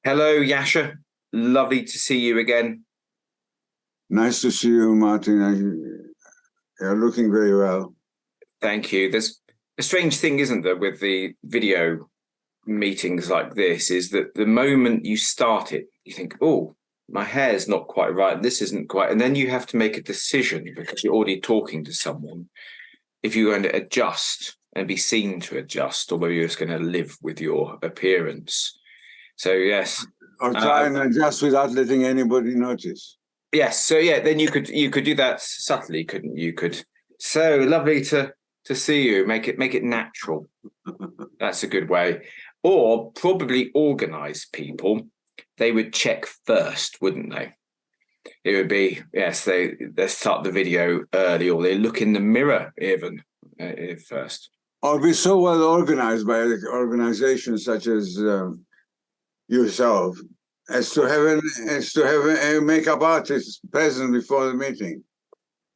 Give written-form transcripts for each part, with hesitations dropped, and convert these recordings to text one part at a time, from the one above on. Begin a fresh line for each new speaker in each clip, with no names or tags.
Hello, Yasha. Lovely to see you again.
Nice to see you, Martin. You're looking very well.
Thank you. There's a strange thing, isn't there, with the video meetings like this, is that the moment you start it, you think, oh, my hair's not quite right. This isn't quite. And then you have to make a decision because you're already talking to someone if you're going to adjust and be seen to adjust or whether you're just going to live with your appearance. So, yes.
Or try and adjust without letting anybody notice.
Yes. So yeah, then you could do that subtly, couldn't you? Could so lovely to see you. Make it natural. That's a good way. Or probably organized people. They would check first, wouldn't they? It would be yes. They start the video early, or they look in the mirror even first.
Or be so well organized by organizations such as yourself as to have a makeup artist present before the meeting.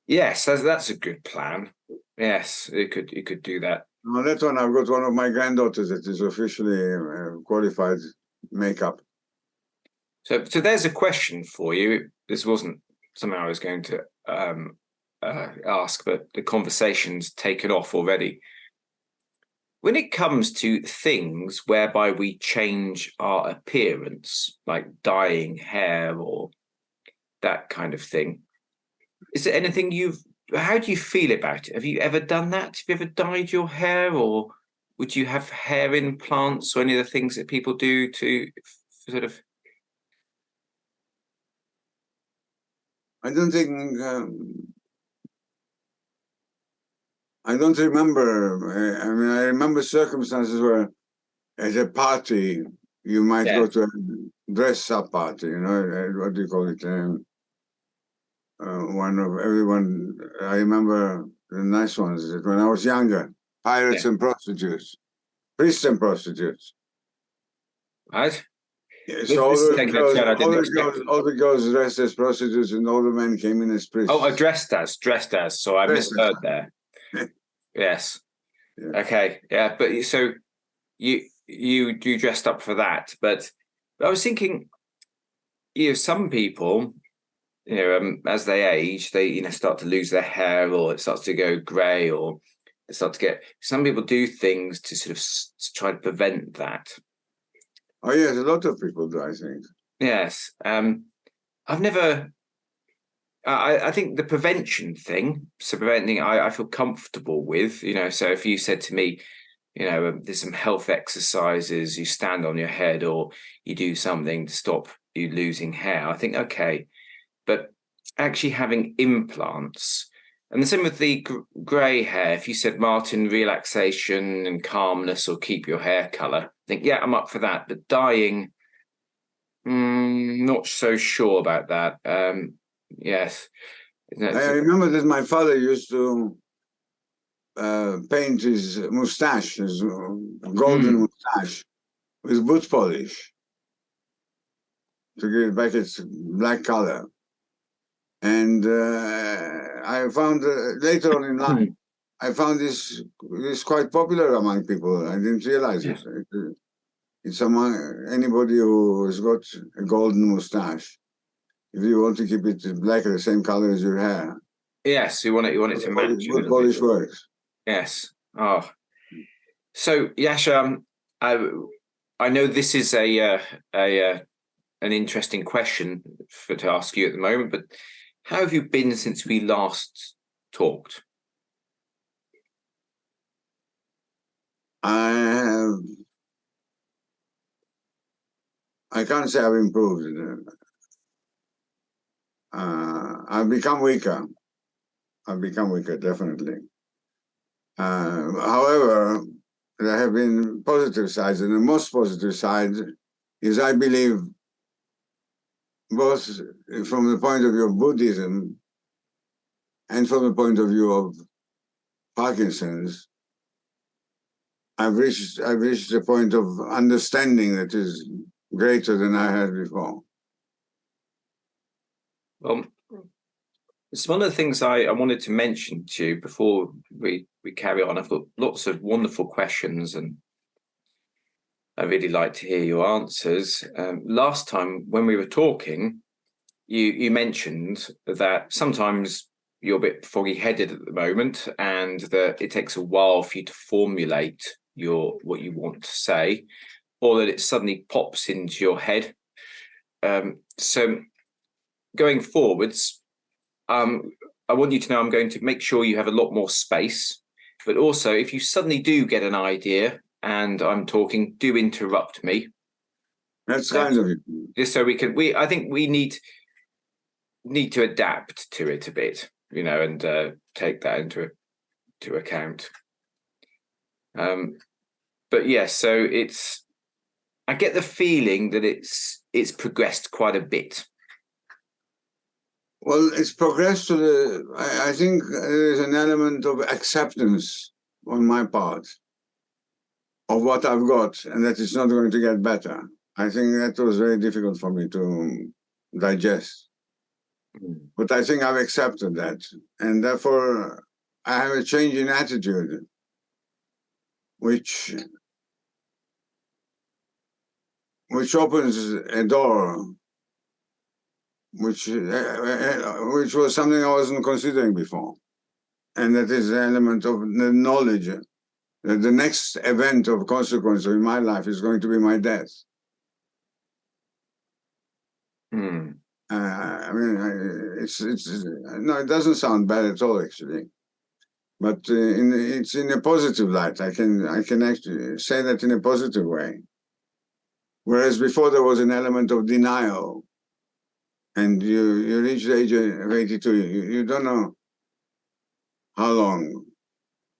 Yes, that's a good plan. Yes, you could do that.
On that one, I've got one of my granddaughters that is officially qualified makeup.
So there's a question for you. This wasn't something I was going to ask, but the conversation's taken off already. When it comes to things whereby we change our appearance, like dyeing hair or that kind of thing, is there anything how do you feel about it? Have you ever done that? Have you ever dyed your hair, or would you have hair implants or any of the things that people do to sort of?
I don't think. I don't remember. I mean, I remember circumstances where, at a party, you might go to a dress-up party. You know, what do you call it? One of everyone. I remember the nice ones when I was younger. Pirates and prostitutes, priests and prostitutes.
Right.
Yeah, so all the girls dressed as prostitutes, and all the men came in as priests.
Oh, dressed as. So I misheard there. Yes. Yeah. Okay. Yeah, but so you dressed up for that, but I was thinking, some people, as they age, they start to lose their hair, or it starts to go grey, or it starts to get. Some people do things to sort of try to prevent that.
Oh yes, a lot of people do, I think.
Yes. I've never. I think the prevention thing, so preventing, I feel comfortable with. So if you said to me, there's some health exercises, you stand on your head, or you do something to stop you losing hair, I think okay. But actually having implants, and the same with the grey hair, if you said, Martin, relaxation and calmness, or keep your hair color, I think, yeah, I'm up for that. But dyeing, not so sure about that. Yes.
I remember that my father used to paint his mustache, his golden mustache, with boot polish to give it back its black color. And I found later on in life, I found this quite popular among people. I didn't realize it. It's among anybody who has got a golden mustache. If you want to keep it black, the same color as your hair.
Yes, you want it to match.
Good polish works.
Yes. Oh, so Yasha, I know this is an interesting question to ask you at the moment, but how have you been since we last talked?
I can't say I've improved. I've become weaker. Definitely. However, there have been positive sides, and the most positive side is, I believe, both from the point of view of Buddhism and from the point of view of Parkinson's, I've reached a point of understanding that is greater than I had before.
Well, it's one of the things I wanted to mention to you before we carry on. I've got lots of wonderful questions, and I really like to hear your answers. Last time when we were talking, you mentioned that sometimes you're a bit foggy-headed at the moment, and that it takes a while for you to formulate what you want to say, or that it suddenly pops into your head. So going forwards, I want you to know I'm going to make sure you have a lot more space, but also if you suddenly do get an idea and I'm talking, do interrupt me.
That's kind of it.
Just so we can, I think we need to adapt to it a bit, and take that into account. But yes, so I get the feeling that it's progressed quite a bit.
Well, it's progressed to I think there's an element of acceptance on my part of what I've got, and that it's not going to get better. I think that was very difficult for me to digest. But I think I've accepted that, and therefore I have a change in attitude, which opens a door, which was something I wasn't considering before, and that is the element of the knowledge that the next event of consequence in my life is going to be my death. I mean, it's no, it doesn't sound bad at all, actually. But it's in a positive light. I can actually say that in a positive way. Whereas before there was an element of denial, and you reach the age of 82, you don't know how long.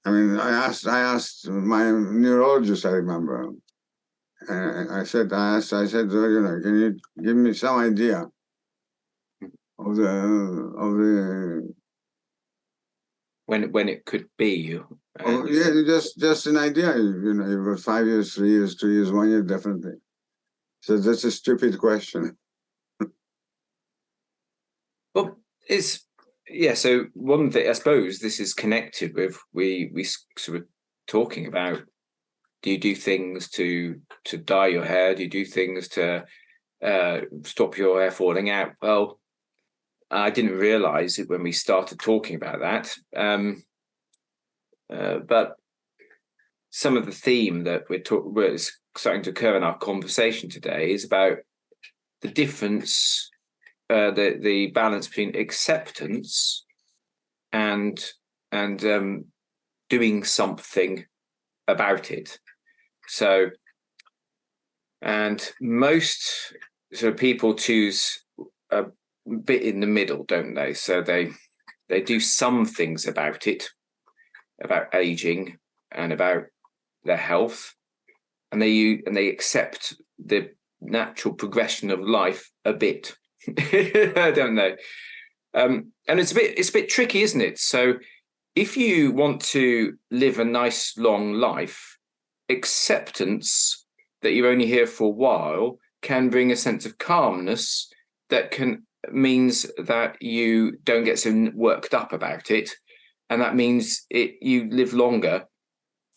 I mean, I asked my neurologist, I remember. I said, well, can you give me some idea of the
when it could be?
Yeah, just an idea. You've got 5 years, 3 years, 2 years, 1 year, definitely. So that's a stupid question.
Well, so one thing, I suppose this is connected with we sort of talking about, do you do things to dye your hair? Do you do things to stop your hair falling out? Well, I didn't realize it when we started talking about that. But some of the theme that we're starting to occur in our conversation today is about the difference, the balance between acceptance and doing something about it. So, and most sort of people choose a bit in the middle, don't they? So they do some things about it, about aging and about their health, and they accept the natural progression of life a bit. I don't know, and it's a bit tricky, isn't it? So if you want to live a nice long life, acceptance that you're only here for a while can bring a sense of calmness that means that you don't get so worked up about it, and that means you live longer.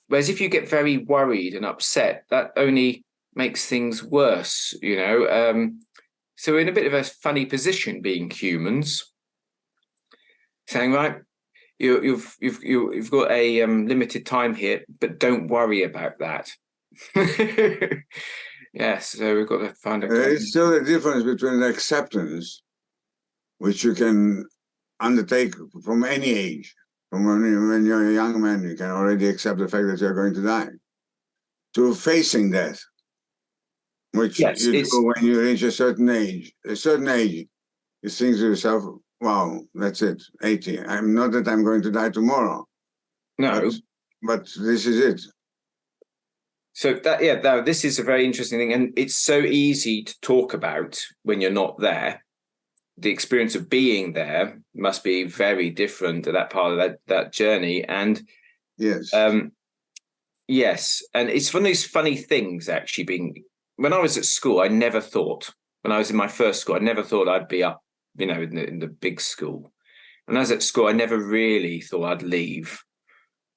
Whereas if you get very worried and upset, that only makes things worse, So we're in a bit of a funny position being humans, saying, right, you've got a limited time here, but don't worry about that. Yes, so we've got to find a.
There is still a difference between acceptance, which you can undertake from any age. From when you're a young man, you can already accept the fact that you're going to die, to facing death, which you do when you reach a certain age. A certain age, you think to yourself, wow, that's it, 80. I'm not that I'm going to die tomorrow.
No.
But this is it.
So this is a very interesting thing, and it's so easy to talk about when you're not there. The experience of being there must be very different to that part of that journey. And
yes,
yes, and it's one of those funny things. Actually, when I was at school, I never thought. When I was in my first school, I never thought I'd be up, in the big school. When I was at school, I never really thought I'd leave.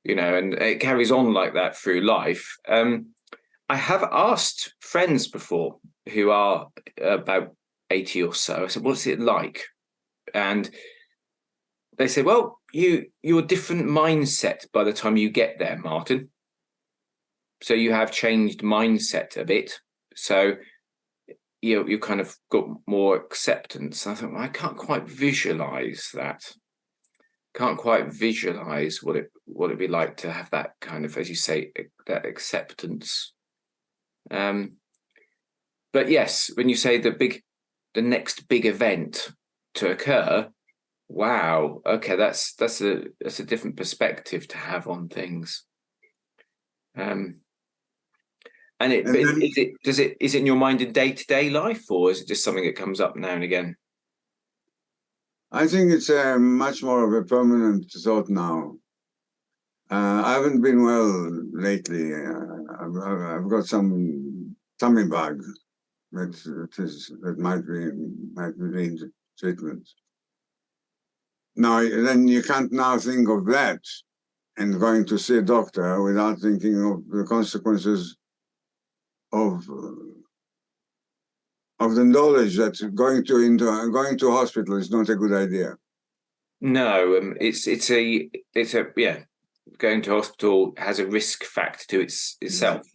And it carries on like that through life. I have asked friends before who are about 80 or so. I said, "What's it like?" And they said, "Well, you're a different mindset by the time you get there, Martin. So you have changed mindset a bit. So you kind of got more acceptance." And I thought, well, I can't quite visualize that. Can't quite visualize what it'd be like to have that kind of, as you say, that acceptance. But yes, when you say the next big event to occur, wow, okay, that's a different perspective to have on things. And is it in your mind in day-to-day life, or is it just something that comes up now and again?
I think it's much more of a permanent thought now. I haven't been well lately. I've got some tummy bug that might need treatment. Now, then you can't now think of that and going to see a doctor without thinking of the consequences of the knowledge that going to hospital is not a good idea.
No, it's a yeah. Going to hospital has a risk factor to itself.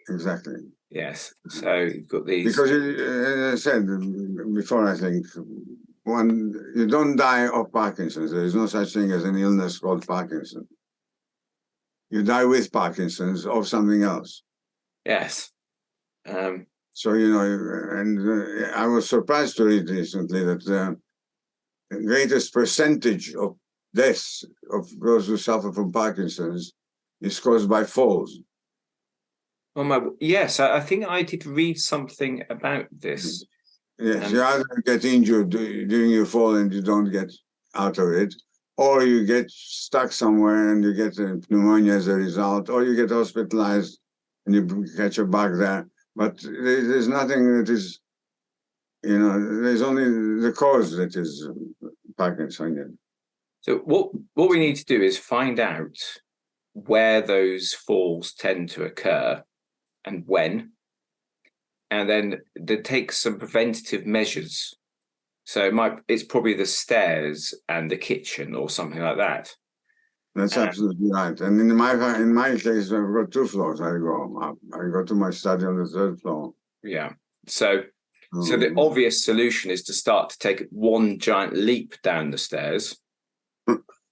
Exactly.
Yes. So you've got these.
Because as I said before, I think you don't die of Parkinson's. There is no such thing as an illness called Parkinson. You die with Parkinson's of something else.
Yes.
So, and I was surprised to read recently that the greatest percentage of deaths of those who suffer from Parkinson's is caused by falls.
Oh yes, I think I did read something about this.
Yes, you either get injured during your fall and you don't get out of it, or you get stuck somewhere and you get pneumonia as a result, or you get hospitalized and you catch a bug there. But there's nothing that is, there's only the cause that is Parkinsonian.
So what we need to do is find out where those falls tend to occur and when, and then take some preventative measures. So it's probably the stairs and the kitchen or something like that.
That's absolutely right. And in my case, I've got 2 floors. I go up. I go to my study on the 3rd floor.
Yeah. So the obvious solution is to start to take one giant leap down the stairs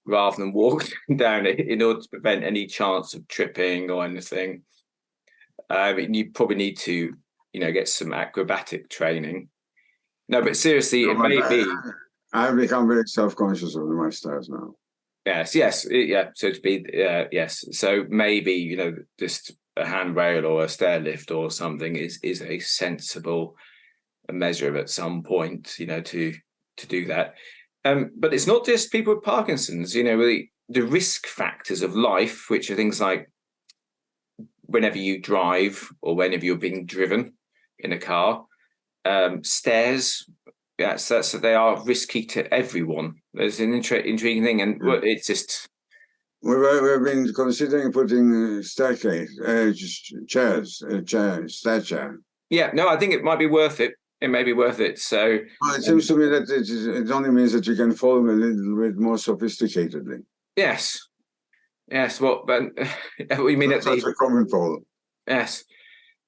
rather than walk down it in order to prevent any chance of tripping or anything. You probably need to, get some acrobatic training. No, but seriously, it may be.
I've become very self-conscious of my stairs now.
Yes, yeah. So to be, yes. So maybe just a handrail or a stair lift or something is a sensible measure at some point, to do that. But it's not just people with Parkinson's. Really, the risk factors of life, which are things like whenever you drive or whenever you're being driven in a car, stairs. Yes, they are risky to everyone. There's an intriguing thing, and it's just.
We've been considering putting staircase, chairs, stair chair.
Yeah, no, I think it might be worth it. It may be worth it. So
it seems to me that it only means that you can follow them a little bit more sophisticatedly.
Yes. What you mean?
That's a common fall.
Yes,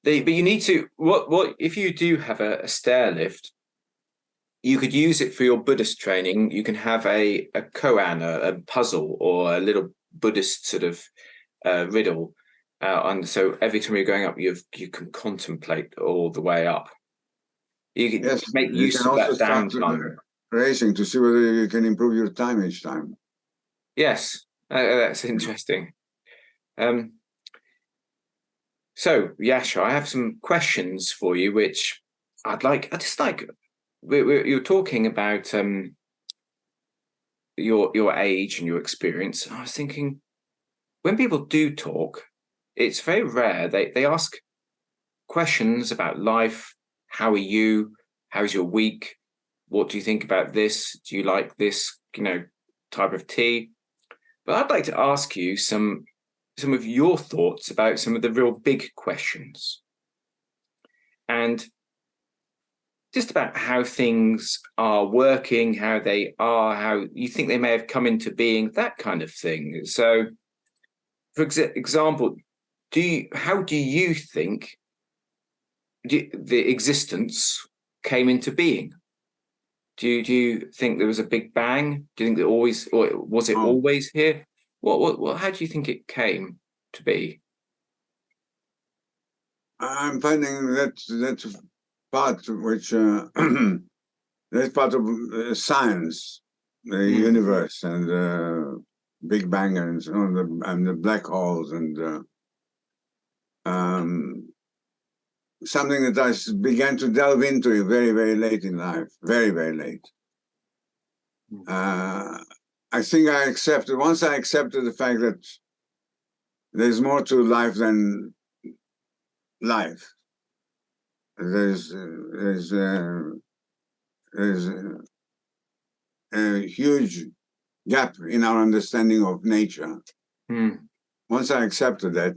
but you need to. What if you do have a stair lift? You could use it for your Buddhist training. You can have a koan, a puzzle, or a little Buddhist sort of riddle. And so every time you're going up, you can contemplate all the way up. You can make use of that downtime.
Racing to see whether you can improve your time each time.
Yes, that's interesting. So, Yasha, I have some questions for you, which you're talking about your age and your experience. I was thinking, when people do talk, it's very rare. They ask questions about life. How are you? How's your week? What do you think about this? Do you like this, type of tea? But I'd like to ask you some some of your thoughts about some of the real big questions, and just about how things are working, how they are, how you think they may have come into being, that kind of thing. So, for example, how do you think the existence came into being? Do you think there was a big bang? Do you think that always, or was it always here? What how do you think it came to be?
I'm finding that part which that's part of science, the universe and Big Bang and so on, and the black holes and something that I began to delve into very, very late in life, very, very late. I think once I accepted the fact that there's more to life than life. There's a huge gap in our understanding of nature. Once I accepted that,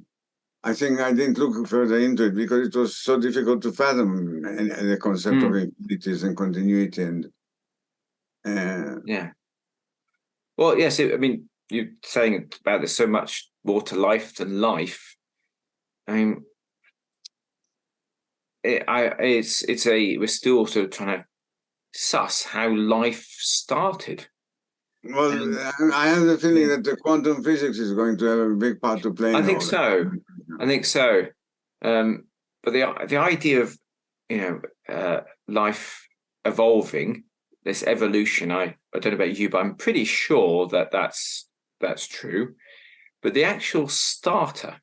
I think I didn't look further into it because it was so difficult to fathom the concept of infinities and continuity and
yeah. Well, yes, I mean, you're saying about there's so much more to life than life. I mean, we're still sort of trying to suss how life started.
Well, I have the feeling that the quantum physics is going to have a big part to play.
I think so. I think so. But the idea of life evolving, this evolution, I don't know about you, but I'm pretty sure that that's true. But the actual starter,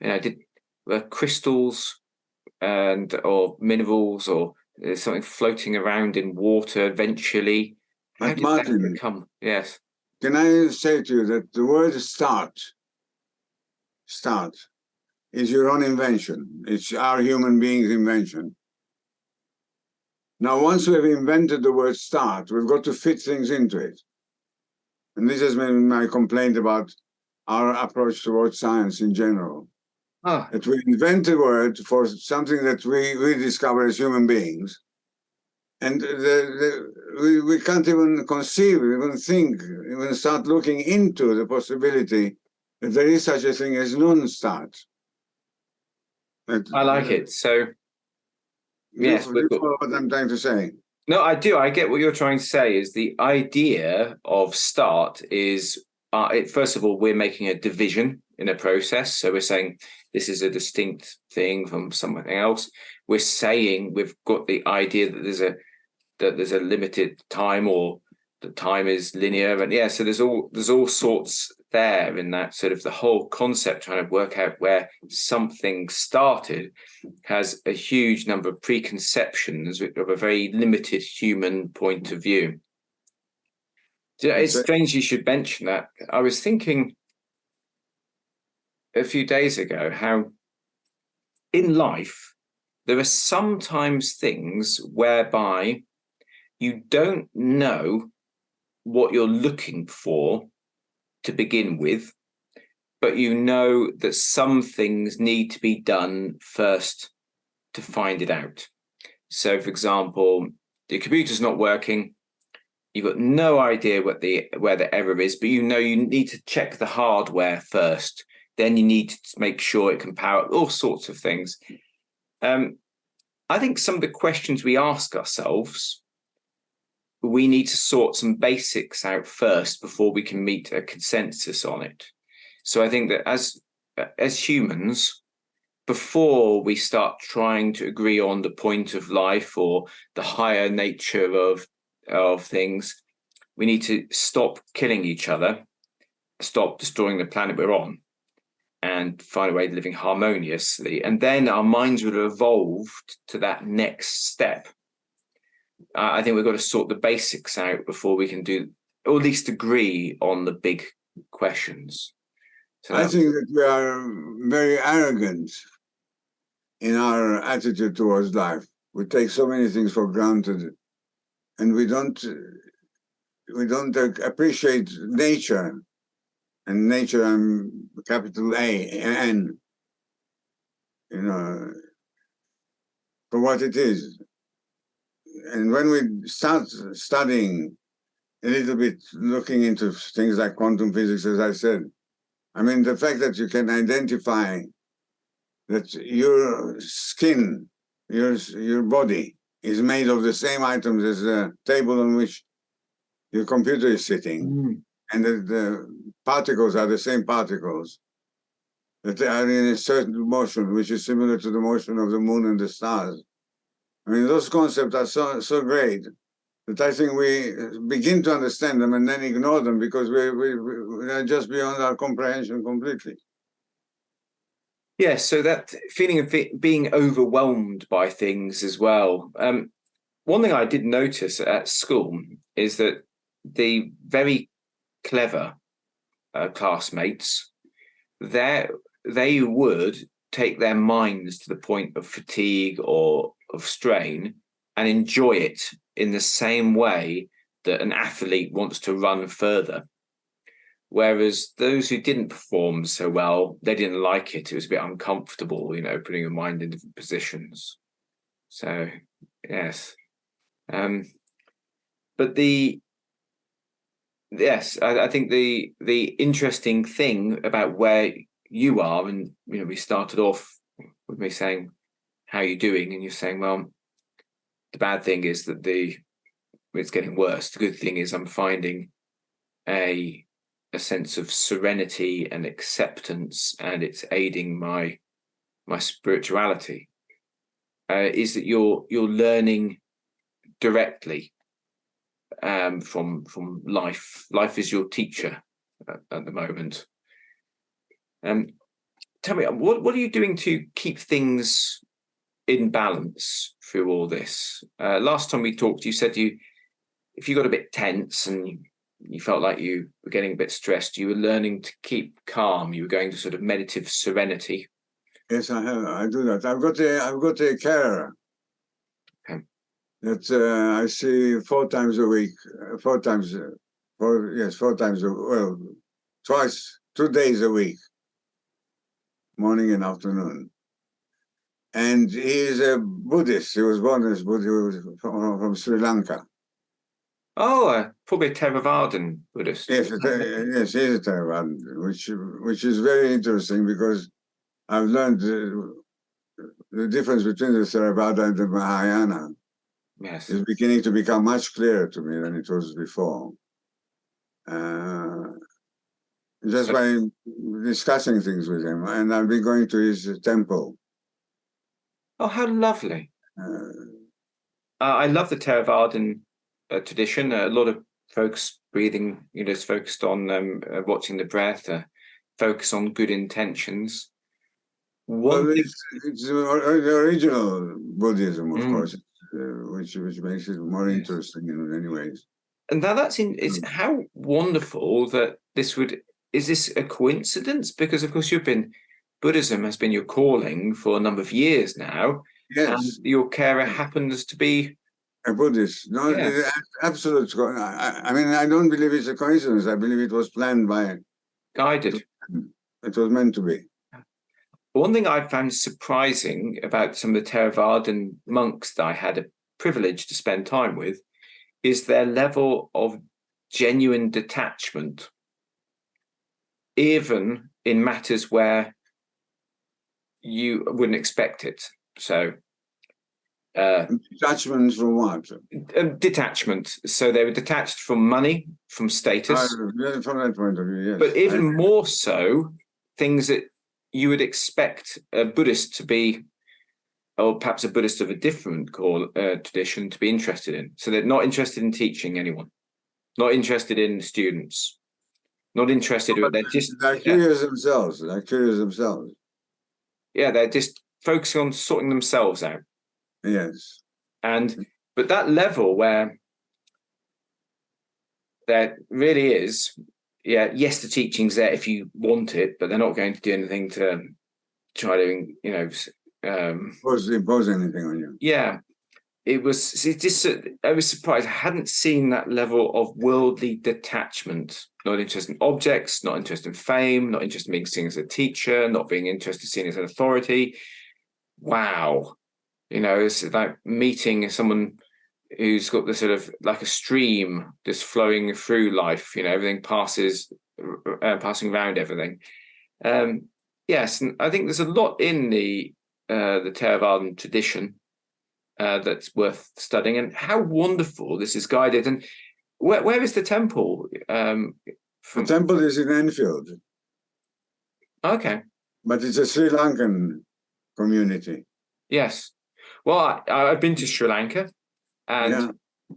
were crystals or minerals or there's something floating around in water eventually. How did
Martin,
that become? Yes.
Can I say to you that the word start is your own invention. It's our human being's invention. Now, once we have invented the word start, we've got to fit things into it. And this has been my complaint about our approach towards science in general. That we invent a word for something that we discover as human beings. And we can't even conceive, even think, even start looking into the possibility that there is such a thing as non-start.
I like it. So, yes.
You follow what I'm trying to say?
No, I do. I get what you're trying to say is the idea of start is, first of all, we're making a division in a process. So we're saying this is a distinct thing from something else. We're saying we've got the idea that there's a limited time or the time is linear. And so there's all sorts there in that sort of the whole concept trying to work out where something started has a huge number of preconceptions of a very limited human point of view. It's strange you should mention that. I was thinking a few days ago how in life there are sometimes things whereby you don't know what you're looking for to begin with, but you know that some things need to be done first to find it out. So, for example, the computer's not working. You've got no idea where the error is, but you know you need to check the hardware first. Then you need to make sure it can power all sorts of things. I think some of the questions we ask ourselves, we need to sort some basics out first before we can meet a consensus on it. So I think that as humans, before we start trying to agree on the point of life or the higher nature of things, we need to stop killing each other, stop destroying the planet we're on, and find a way of living harmoniously. And then our minds would have evolved to that next step. I think we've got to sort the basics out before we can do, or at least agree on the big questions. So
I think that we are very arrogant in our attitude towards life. We take so many things for granted, and we don't appreciate nature and nature I'm capital A-N, you know, for what it is. And when we start studying a little bit, looking into things like quantum physics, as I said, I mean, the fact that you can identify that your skin, your body is made of the same items as the table on which your computer is sitting, and that the particles are the same particles, that they are in a certain motion, which is similar to the motion of the moon and the stars. I mean, those concepts are so great that I think we begin to understand them and then ignore them because we are just beyond our comprehension completely.
Yeah, so that feeling of being overwhelmed by things as well. One thing I did notice at school is that the very clever classmates, they would take their minds to the point of fatigue or of strain and enjoy it in the same way that an athlete wants to run further. Whereas those who didn't perform so well, they didn't like it. It was a bit uncomfortable, you know, putting your mind in different positions. So, yes. But I think the interesting thing about where you are, and you know, we started off with me saying, "How are you doing?" and you're saying, "Well, the bad thing is that it's getting worse. The good thing is I'm finding a sense of serenity and acceptance, and it's aiding my spirituality." Is that you're learning directly from life. Life is your teacher at the moment. Tell me, what are you doing to keep things in balance through all this? Last time we talked, you said if you got a bit tense and you felt like you were getting a bit stressed, you were learning to keep calm. You were going to sort of meditative serenity.
Yes, I have. I do that. I've got a carer.
Okay.
That I see 4 times a week. 4 times. 4 times. Well, twice, 2 days a week, morning and afternoon. And he is a Buddhist. He was born as Buddhist. He was from Sri Lanka.
Oh, probably a Theravadan Buddhist.
Yes, yes, he is a Theravadan, which is very interesting because I've learned the difference between the Theravada and the Mahayana.
Yes,
is beginning to become much clearer to me than it was before. Just by discussing things with him, and I've been going to his temple.
Oh, how lovely! I love the Theravadan tradition. A lot of folks breathing, you know, is focused on watching the breath, focus on good intentions.
Well, it's the original Buddhism, of course, which makes it more interesting in many ways.
And it's how wonderful that is this a coincidence? Because of course Buddhism has been your calling for a number of years now.
Yes.
And your carer happens to be
a Buddhist. No, yes. Absolute. I mean, I don't believe it's a coincidence. I believe it was planned
guided.
It was meant to be.
One thing I found surprising about some of the Theravadan monks that I had a privilege to spend time with is their level of genuine detachment, even in matters where you wouldn't expect it. So,
detachment from what?
Detachment. So they were detached from money, from status.
From that point of view, yes.
But even more so, things that you would expect a Buddhist to be, or perhaps a Buddhist of a different tradition, to be interested in. So they're not interested in teaching anyone, not interested in students, not interested.
They're curious themselves. They're curious themselves.
Yeah, they're just focusing on sorting themselves out.
Yes.
But that level where there really is, yes, the teaching's there if you want it, but they're not going to do anything to try to, impose
anything on you.
Yeah. I was surprised. I hadn't seen that level of worldly detachment. Not interested in objects, not interested in fame, not interested in being seen as a teacher, not being interested in seen as an authority. Wow. It's like meeting someone who's got the sort of like a stream just flowing through life. Everything passing around everything. Yes, and I think there's a lot in the Theravada tradition that's worth studying, and how wonderful this is guided. And where is the temple?
The temple is in Enfield.
Okay.
But it's a Sri Lankan community.
Yes. Well, I've been to Sri Lanka, and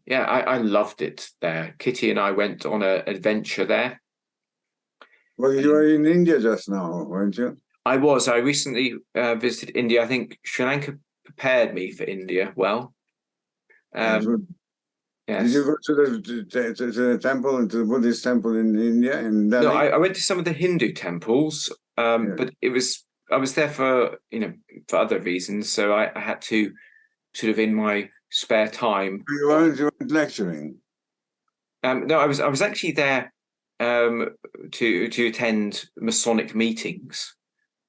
I loved it there. Kitty and I went on an adventure there.
Well, you were in India just now, weren't you?
I was. I recently visited India. I think Sri Lanka prepared me for India well. Yes.
Did you go to the temple, to the Buddhist temple in India, in Delhi?
No, I went to some of the Hindu temples, but I was there for for other reasons. So I had to sort of in my spare time.
You weren't lecturing.
No, I was actually there to attend Masonic meetings.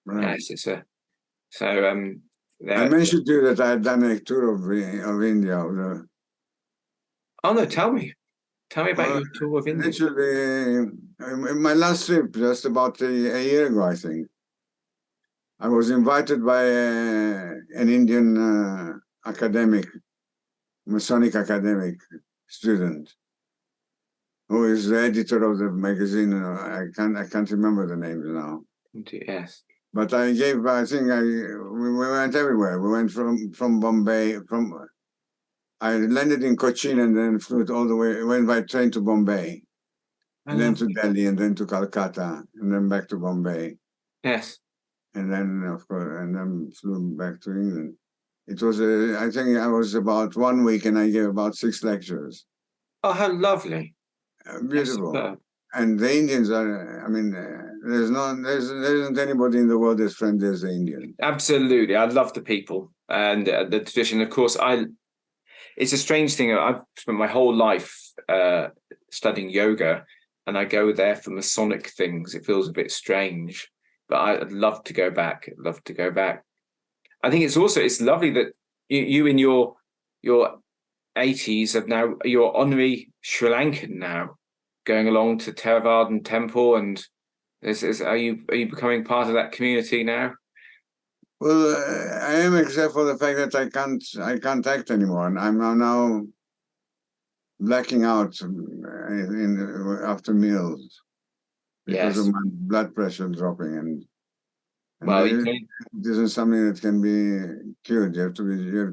Right.
Yes,
I mentioned to you that I had done a tour of India.
Oh no, tell me about your tour of India.
Literally, my last trip, just about a year ago, I think, I was invited by an Indian academic, Masonic academic student, who is the editor of the magazine. I can't remember the names now.
Yes.
But we went everywhere. We went from Bombay, I landed in Cochin and then flew all the way, went by train to Bombay, and then to Delhi, and then to Calcutta, and then back to Bombay.
Yes.
And then, of course, and then flew back to England. It was, I think I was about 1 week and I gave about 6 lectures.
Oh, how lovely.
Beautiful. And the Indians are, I mean, there isn't anybody in the world as friendly as the Indian.
Absolutely. I love the people and the tradition. Of course, it's a strange thing. I've spent my whole life studying yoga, and I go there for Masonic things. It feels a bit strange, but I'd love to go back. I'd love to go back. I think it's lovely that you in your 80s you're honorary Sri Lankan now, going along to Theravada temple, and are you becoming part of that community now?
Well, I am, except for the fact that I can't act anymore, and I'm now blacking out after meals because of my blood pressure dropping, and well, it isn't something that can be cured. You have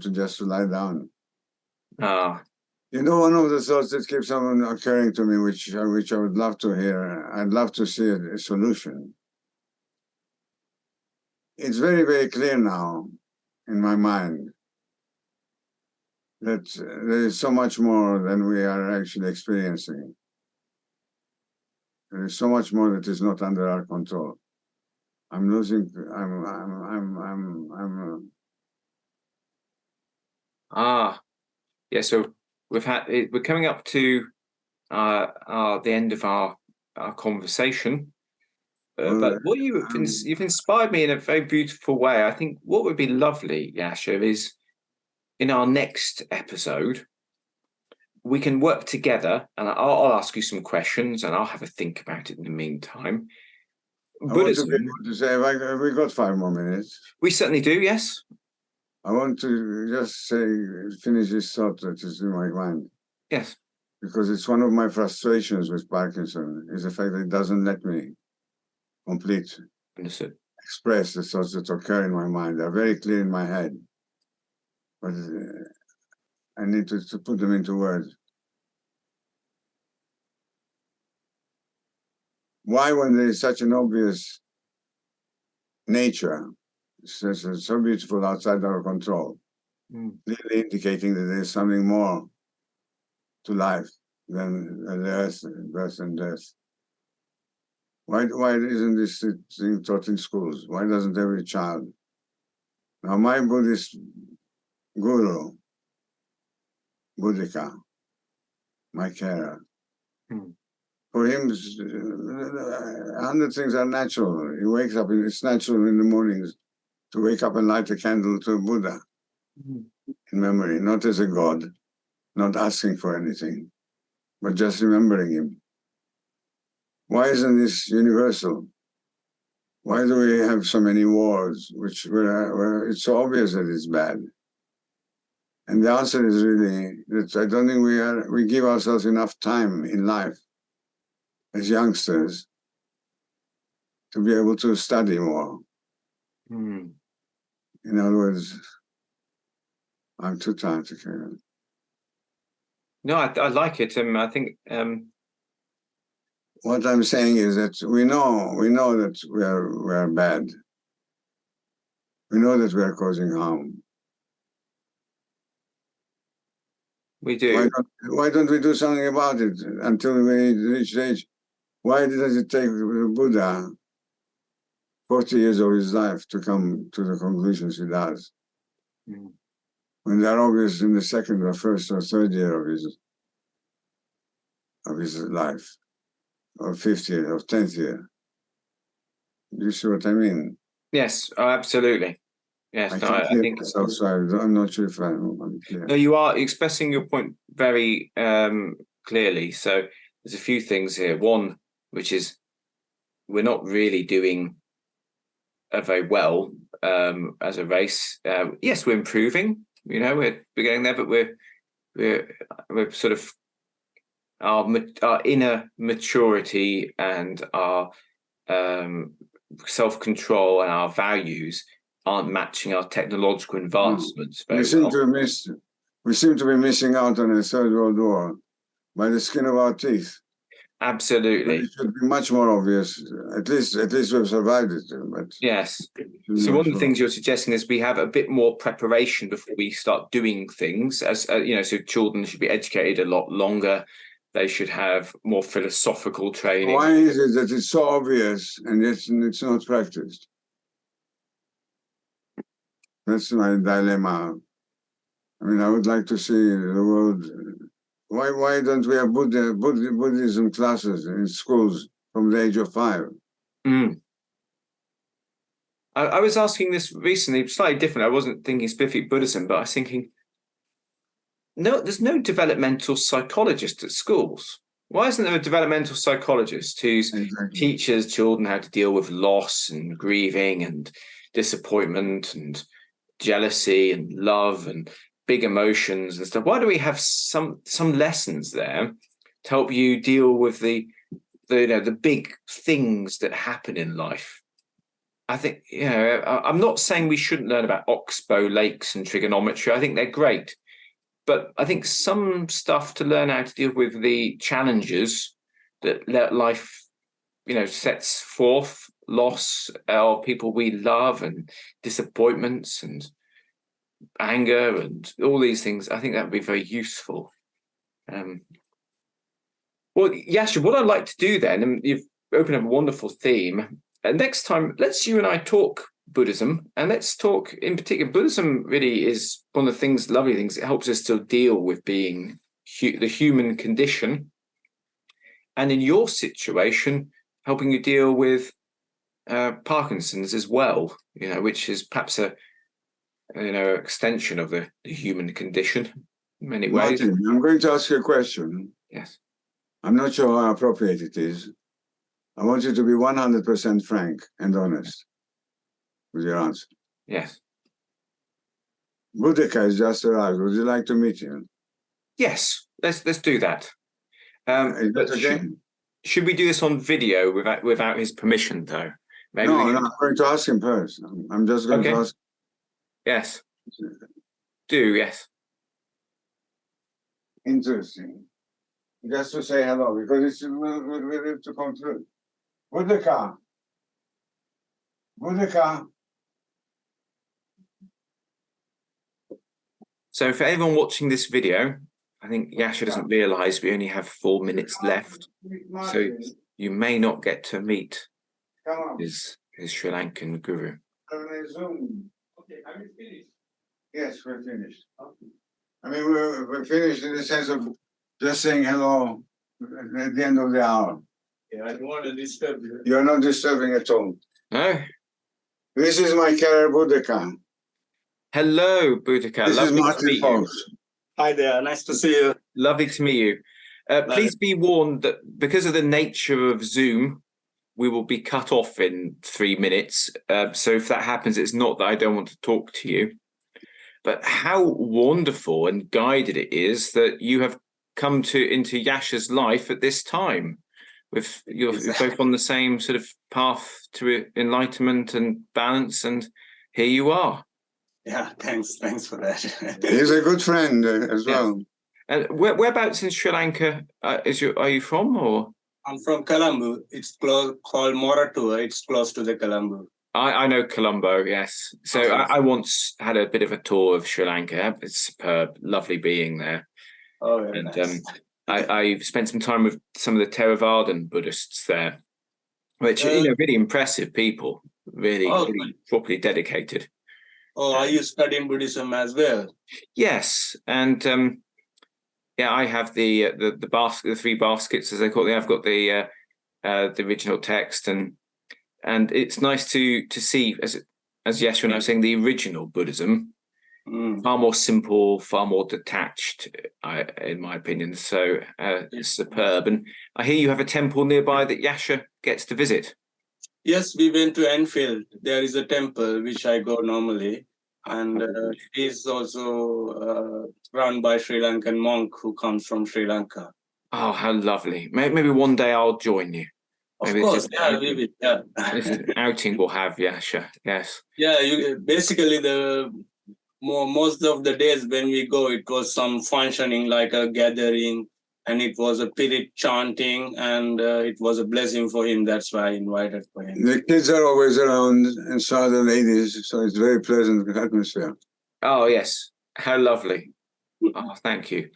to just lie down. One of the thoughts that keeps on occurring to me, which I would love to hear, I'd love to see a solution. It's very, very clear now in my mind that there is so much more than we are actually experiencing. There is so much more that is not under our control.
Yeah, so we're coming up to the end of our conversation. But what you've inspired me in a very beautiful way. I think what would be lovely, Yasha, is in our next episode, we can work together, and I'll ask you some questions, and I'll have a think about it in the meantime.
Buddhism. I want to be able to say, have we got 5 more minutes?
We certainly do, yes.
I want to just finish this thought that is in my mind.
Yes.
Because it's one of my frustrations with Parkinson, is the fact that it doesn't let me express the thoughts that occur in my mind. They're very clear in my head, but I need to put them into words. Why, when there is such an obvious nature, so beautiful outside our control, clearly indicating that there is something more to life than the earth, birth and death? Why isn't this thing taught in schools? Why doesn't every child? Now, my Buddhist guru Boudica, my carer.
Hmm.
For him, 100 things are natural. He wakes up, and it's natural in the mornings to wake up and light a candle to Buddha in memory, not as a god, not asking for anything, but just remembering him. Why isn't this universal? Why do we have so many wars, where it's so obvious that it's bad? And the answer is really that I don't think we give ourselves enough time in life as youngsters to be able to study more.
Hmm.
In other words, I'm too tired to carry on.
No, I like it. I think
What I'm saying is that we know that we are bad. We know that we are causing harm.
we do.
Why don't we do something about it until we reach the age? Why does it take Buddha 40 years of his life to come to the conclusions he does?
Mm.
When they're obvious in the second or first or third year of his life, or fifth year or 10th year. Do you see what I mean?
Yes, oh, absolutely. Yes,
I
no,
can't
I
hear
think
myself, so I'm not sure if I'm clear.
no, you are expressing your point very clearly. So there's a few things here. One, which is we're not really doing very well as a race. Yes, we're improving. You know, we're getting there, but we're sort of our inner maturity and our self-control and our values aren't matching our technological advancements very well.
We seem to be missing out on a third world war by the skin of our teeth.
Absolutely.
But it should be much more obvious. At least we've survived it. But
yes. So one of the things you're suggesting is we have a bit more preparation before we start doing things. As you know, so children should be educated a lot longer. They should have more philosophical training.
Why is it that it's so obvious and yet it's not practiced? That's my dilemma. I mean, I would like to see the world. Why don't we have Buddhism classes in schools from the age of 5?
Mm. I was asking this recently, slightly different. I wasn't thinking specific Buddhism, but I was thinking, no, there's no developmental psychologist at schools. Why isn't there a developmental psychologist who teaches children how to deal with loss and grieving and disappointment and jealousy and love and big emotions and stuff? Why do we have some lessons there to help you deal with the big things that happen in life? I think, I'm not saying we shouldn't learn about oxbow lakes and trigonometry. I think they're great. But I think some stuff to learn how to deal with the challenges that life, sets forth, loss of people we love and disappointments and anger and all these things. I think that would be very useful. Well, Yasha, what I'd like to do then, and you've opened up a wonderful theme. Next time, let's you and I talk Buddhism, and let's talk in particular. Buddhism really is one of the things, lovely things. It helps us to deal with being the human condition, and in your situation, helping you deal with Parkinson's as well. Which is perhaps a extension of the human condition in many ways.
Martin, I'm going to ask you a question.
Yes.
I'm not sure how appropriate it is. I want you to be 100% frank and honest with your answer.
Yes.
Boudica has just arrived. Would you like to meet him?
Yes. Let's do that.
Is that okay?
Should we do this on video without his permission, though? Maybe
no, I'm going to ask him first. I'm just going to ask.
Yes. Do, yes.
Interesting. Just to say hello, because it's we have to conclude. Boudica.
So for everyone watching this video, I think Yasha doesn't realise we only have 4 minutes left. So you may not get to meet his Sri Lankan guru.
Okay, are we finished? Yes, we're finished. Okay. I mean, we're finished in the sense of just saying hello at the end of the hour.
Yeah, I don't want to disturb you.
You're not disturbing at all.
No.
This is my Kara Budeka.
Hello, Boudica.
This is
Lovely to
Martin
meet you.
Faulks.
Hi there, nice to see you.
Lovely to meet you. Please be warned that because of the nature of Zoom, we will be cut off in 3 minutes. So if that happens, it's not that I don't want to talk to you, but how wonderful and guided it is that you have come into Yasha's life at this time. You're both on the same sort of path to enlightenment and balance, and here you are.
Yeah, thanks for that.
He's a good friend as well.
And whereabouts in Sri Lanka are you from, or?
I'm from Colombo. It's called Moratua. It's close to the Colombo.
I know Colombo, yes. So I once had a bit of a tour of Sri Lanka. It's superb, lovely being there.
Oh, very
and
nice.
I spent some time with some of the Theravadan Buddhists there, which really impressive people, really properly dedicated.
Oh, are you studying Buddhism as well?
Yes, and I have the basket, the 3 baskets as they call it. I've got the original text, and it's nice to see, as Yeshua was saying, the original Buddhism, far more simple, far more detached, in my opinion. So superb. And I hear you have a temple nearby that Yasha gets to visit.
Yes, we went to Enfield. There is a temple which I go normally, and it is also run by Sri Lankan monk who comes from Sri Lanka.
Oh, how lovely! Maybe one day I'll join you.
Of course, yeah, we will. Yeah,
this outing will have Yasha. Yes.
Yeah, basically most of the days when we go, it was some functioning like a gathering. And it was a spirit chanting, and it was a blessing for him. That's why I invited for him.
The kids are always around, and so are the ladies, so it's very pleasant atmosphere.
Oh, yes. How lovely. Oh, thank you.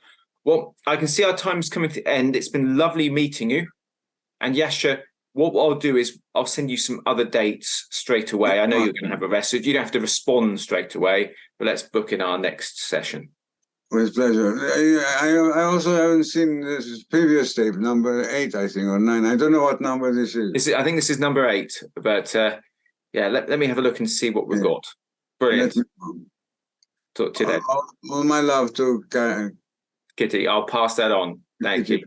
Well, I can see our time's coming to the end. It's been lovely meeting you. And Yasha, what I'll do is I'll send you some other dates straight away. I know you're going to have a rest, so you don't have to respond straight away, but let's book in our next session.
With pleasure. I also haven't seen this previous tape, number 8, I think, or 9. I don't know what number this is.
I think this is number 8, but let me have a look and see what we've got. Brilliant. Talk to you then.
All my love to
Kitty, I'll pass that on. Thank you.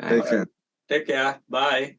Take care.
Take care. Bye.